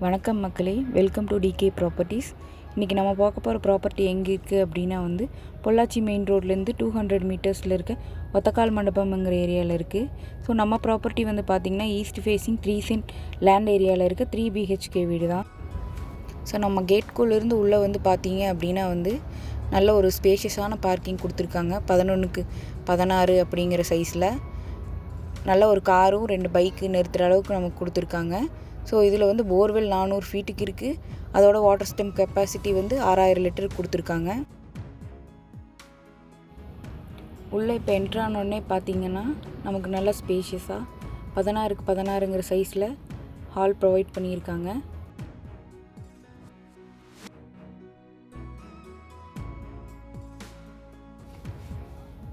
வணக்கம் மக்களே, welcome to decay properties. இன்றைக்கி நம்ம பார்க்க போகிற ப்ராப்பர்ட்டி எங்கே இருக்குது அப்படின்னா பொள்ளாச்சி மெயின் ரோட்லேருந்து 200 மீட்டர்ஸில் இருக்க ஒத்தக்கால் மண்டபம்ங்கிற ஏரியாவில் இருக்குது. ஸோ நம்ம ப்ராப்பர்ட்டி பார்த்திங்கன்னா ஈஸ்ட் ஃபேஸிங் 3 சென்ட் லேண்ட் ஏரியாவில் இருக்க 3 BHK வீடு தான். ஸோ நம்ம கேட்குள்ளேருந்து உள்ளே பார்த்தீங்க அப்படின்னா நல்ல ஒரு ஸ்பேஷியஸான பார்க்கிங் கொடுத்துருக்காங்க. 11க்கு 16 அப்படிங்கிற சைஸில் நல்ல ஒரு காரும் 2 பைக்கு நிறுத்துகிற அளவுக்கு நமக்கு கொடுத்துருக்காங்க. ஸோ இதில் போர்வெல் 400 ஃபீட்டுக்கு இருக்குது. அதோட வாட்டர் ஸ்டெம் கெப்பாசிட்டி 6000 லிட்டருக்கு கொடுத்துருக்காங்க. உள்ளே இப்போ என்ட்ரானோடனே பார்த்திங்கன்னா நமக்கு நல்ல ஸ்பேஷியஸாக 16க்கு 16ங்கிற சைஸில் ஹால் ப்ரொவைட் பண்ணியிருக்காங்க.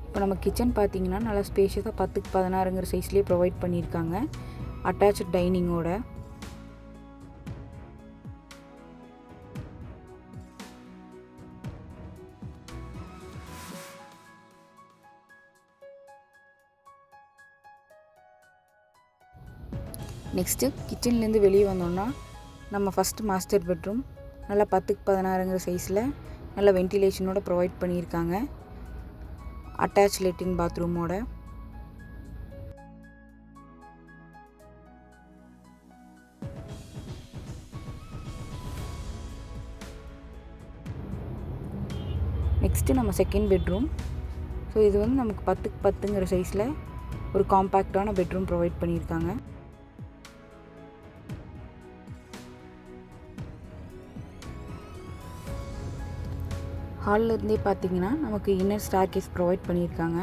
இப்போ நம்ம கிச்சன் பார்த்திங்கன்னா நல்லா ஸ்பேஷியஸாக 10க்கு 16ங்கிற சைஸ்லேயே ப்ரொவைட் பண்ணியிருக்காங்க, அட்டாச்சு டைனிங்கோட. நெக்ஸ்ட்டு கிச்சன்லேருந்து வெளியே வந்தோம்னா நம்ம ஃபஸ்ட்டு மாஸ்டர் பெட்ரூம் நல்லா 10க்கு 16ங்கிற சைஸில் நல்ல வென்டிலேஷனோட ப்ரொவைட் பண்ணியிருக்காங்க, அட்டாச் லெட்டின் பாத்ரூமோட. நெக்ஸ்ட்டு நம்ம செகண்ட் பெட்ரூம். ஸோ இது நமக்கு 10க்கு 10ங்கிற சைஸில் ஒரு காம்பேக்டான பெட்ரூம் ப்ரொவைட் பண்ணியிருக்காங்க. ஹாலில் இருந்தே பார்த்திங்கன்னா நமக்கு இன்னர் ஸ்டேர்கேஸ் ப்ரொவைட் பண்ணியிருக்காங்க.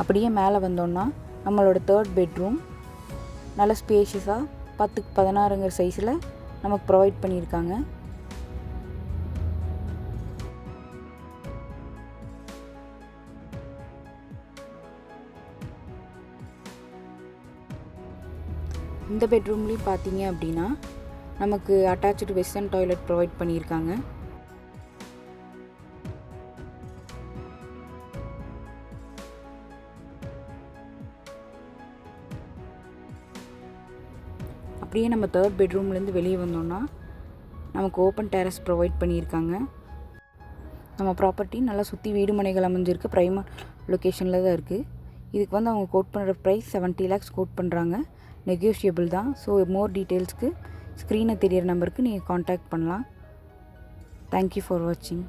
அப்படியே மேலே வந்தோன்னா நம்மளோட தேர்ட் பெட்ரூம் நல்ல ஸ்பேஷியஸாக 10க்கு 16ங்கிற சைஸில் நமக்கு ப்ரொவைட் பண்ணியிருக்காங்க. இந்த பெட்ரூம்லேயும் பார்த்தீங்க அப்படின்னா நமக்கு அட்டாச்சு வெஸ்டர்ன் டாய்லெட் ப்ரொவைட் பண்ணியிருக்காங்க. அப்படியே நம்ம தேர்ட் பெட்ரூம்லேருந்து வெளியே வந்தோம்னா நமக்கு ஓப்பன் டெரஸ் ப்ரொவைட் பண்ணியிருக்காங்க. நம்ம ப்ராப்பர்ட்டி நல்லா சுற்றி வீடு மனைகள் அமைஞ்சிருக்கு, ப்ரைமர் லொக்கேஷனில் தான் இருக்குது. இதுக்கு அவங்க கோட் பண்ணுற ப்ரைஸ் 70 lakhs கோட் பண்ணுறாங்க, நெகோஷியபிள் தான். ஸோ மோர் டீட்டெயில்ஸ்க்கு ஸ்க்ரீனில் தெரியிற நம்பருக்கு நீங்கள் காண்டாக்ட் பண்ணலாம். தேங்க்யூ ஃபார் வாட்சிங்.